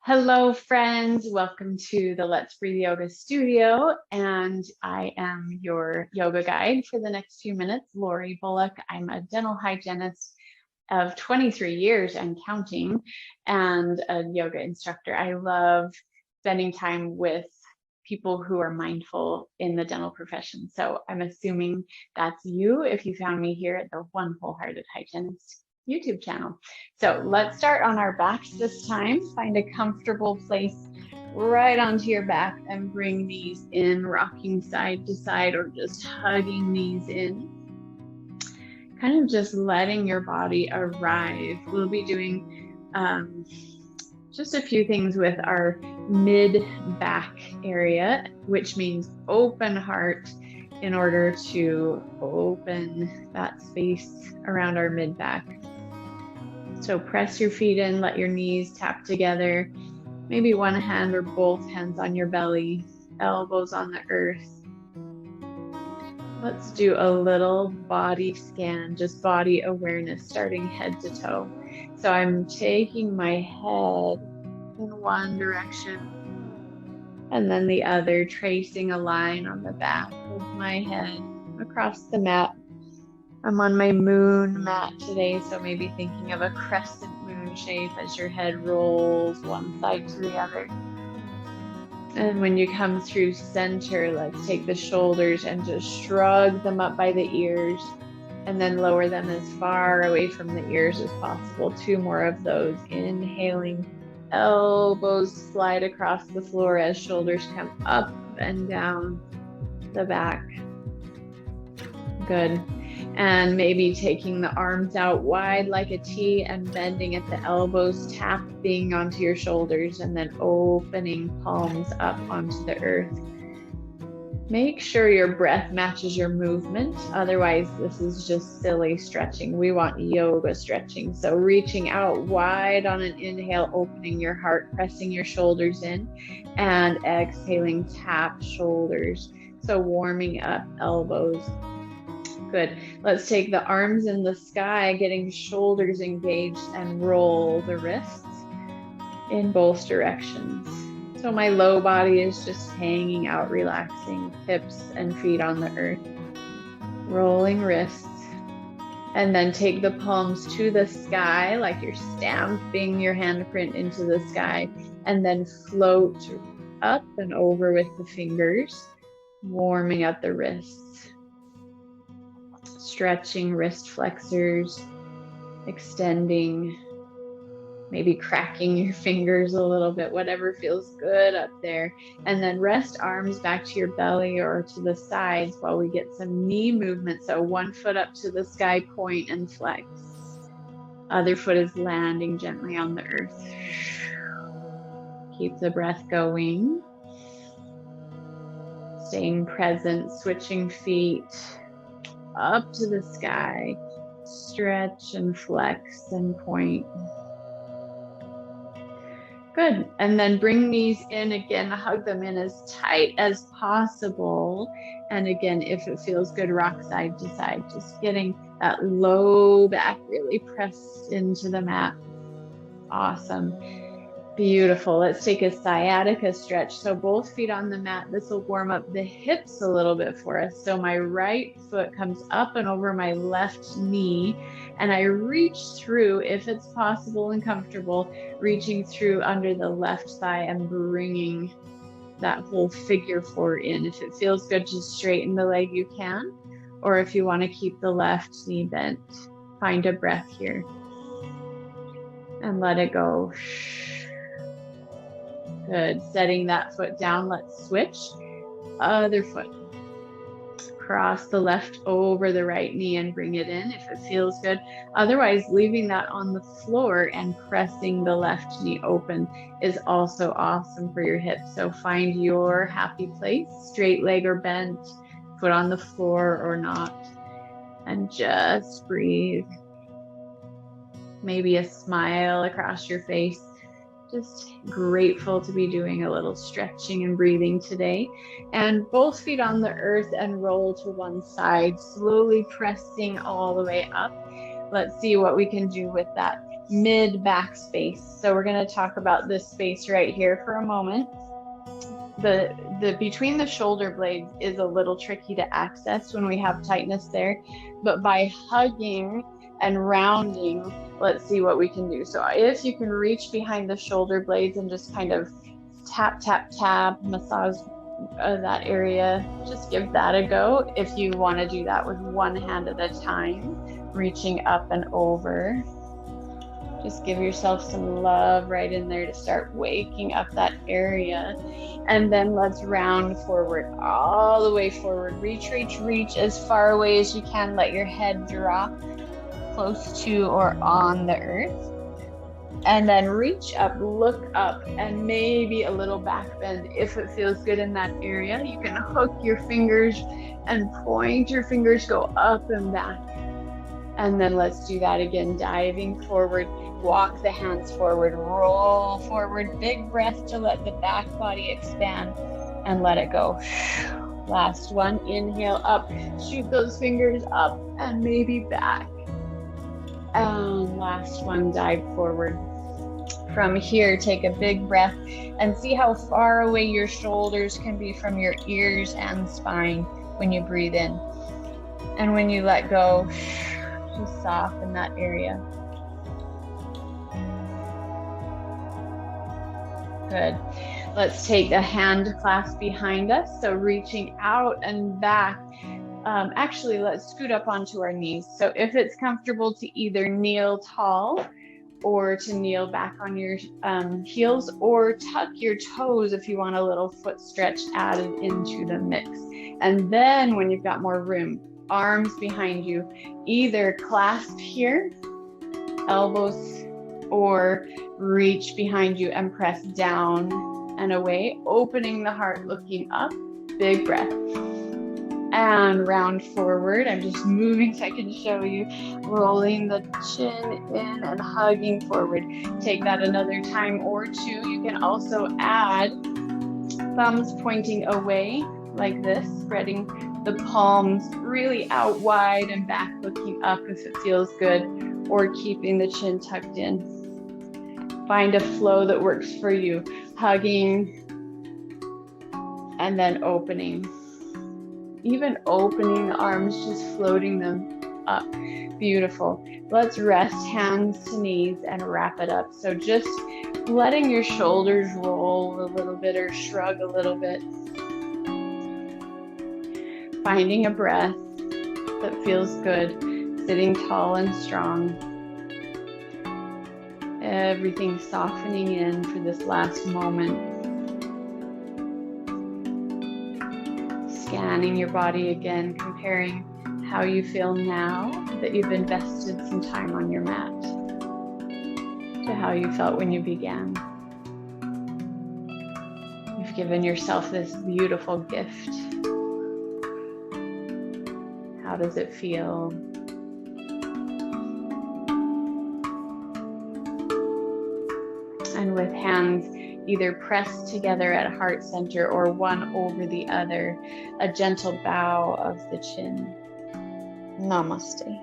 Hello, friends. Welcome to the Let's Breathe Yoga Studio. And I am your yoga guide for the next few minutes, Lori Bullock. I'm a dental hygienist of 23 years and counting, and a yoga instructor. I love spending time with people who are mindful in the dental profession. So I'm assuming that's you if you found me here at the One Wholehearted Hygienist YouTube channel. So let's start on our backs this time. Find a comfortable place right onto your back and bring these in, rocking side to side or just hugging these in. Kind of just letting your body arrive. We'll be doing just a few things with our mid-back area, which means open heart in order to open that space around our mid-back. So press your feet in, let your knees tap together, maybe one hand or both hands on your belly, elbows on the earth. Let's do a little body scan, just body awareness, starting head to toe. So I'm taking my head in one direction and then the other, tracing a line on the back of my head across the mat. I'm on my moon mat today, so maybe thinking of a crescent moon shape as your head rolls one side to the other. And when you come through center, let's take the shoulders and just shrug them up by the ears and then lower them as far away from the ears as possible. Two more of those. Inhaling, elbows slide across the floor as shoulders come up and down the back. Good. And maybe taking the arms out wide like a T and bending at the elbows, tapping onto your shoulders, and then opening palms up onto the earth. Make sure your breath matches your movement. Otherwise, this is just silly stretching. We want yoga stretching. So reaching out wide on an inhale, opening your heart, pressing your shoulders in, and exhaling, tap shoulders. So warming up elbows. Good. Let's take the arms in the sky, getting shoulders engaged, and roll the wrists in both directions. So my low body is just hanging out, relaxing, hips and feet on the earth. Rolling wrists. And then take the palms to the sky, like you're stamping your handprint into the sky, and then float up and over with the fingers, warming up the wrists. Stretching wrist flexors, extending, maybe cracking your fingers a little bit, whatever feels good up there. And then rest arms back to your belly or to the sides while we get some knee movement. So one foot up to the sky, point and flex. Other foot is landing gently on the earth. Keep the breath going. Staying present, switching feet up to the sky, stretch and flex and point. Good. And then bring knees in again, hug them in as tight as possible. And again, if it feels good, rock side to side, just getting that low back really pressed into the mat. Awesome. Beautiful. Let's take a sciatica stretch. So both feet on the mat. This will warm up the hips a little bit for us. So my right foot comes up and over my left knee, and I reach through, if it's possible and comfortable, reaching through under the left thigh and bringing that whole figure four in. If it feels good to straighten the leg, you can. Or if you want to keep the left knee bent, find a breath here and let it go. Good. Setting that foot down. Let's switch. Other foot. Cross the left over the right knee and bring it in if it feels good. Otherwise, leaving that on the floor and pressing the left knee open is also awesome for your hips. So find your happy place, straight leg or bent, foot on the floor or not, and just breathe. Maybe a smile across your face. Just grateful to be doing a little stretching and breathing today. And both feet on the earth and roll to one side, slowly pressing all the way up. Let's see what we can do with that mid-back space. So we're going to talk about this space right here for a moment. The between the shoulder blades is a little tricky to access when we have tightness there, but by hugging and rounding, let's see what we can do. So if you can reach behind the shoulder blades and just kind of tap, tap, tap, massage that area, just give that a go. If you want to do that with one hand at a time, reaching up and over, just give yourself some love right in there to start waking up that area. And then let's round forward, all the way forward. Reach, reach, reach as far away as you can. Let your head drop close to or on the earth. And then reach up, look up, and maybe a little back bend if it feels good in that area. You can hook your fingers and point your fingers, go up and back. And then let's do that again, diving forward. Walk the hands forward, roll forward, big breath to let the back body expand and let it go. Last one, inhale up, shoot those fingers up and maybe back. And last one, dive forward. From here, take a big breath and see how far away your shoulders can be from your ears and spine when you breathe in. And when you let go, just soften that area. Good. Let's take a hand clasp behind us. So reaching out and back. Actually, let's scoot up onto our knees. So if it's comfortable to either kneel tall or to kneel back on your heels, or tuck your toes if you want a little foot stretch added into the mix. And then when you've got more room, arms behind you, either clasp here, elbows, or reach behind you and press down and away, opening the heart, looking up, big breath. And round forward. I'm just moving so I can show you. Rolling the chin in and hugging forward. Take that another time or two. You can also add thumbs pointing away like this, spreading the palms really out wide and back looking up if it feels good, or keeping the chin tucked in. Find a flow that works for you. Hugging and then opening. Even opening the arms, just floating them up. Beautiful. Let's rest hands to knees and wrap it up. So just letting your shoulders roll a little bit or shrug a little bit. Finding a breath that feels good. Sitting tall and strong. Everything softening in for this last moment. Scanning your body again, comparing how you feel now that you've invested some time on your mat to how you felt when you began. You've given yourself this beautiful gift. How does it feel? And with hands either pressed together at heart center or one over the other, a gentle bow of the chin. Namaste.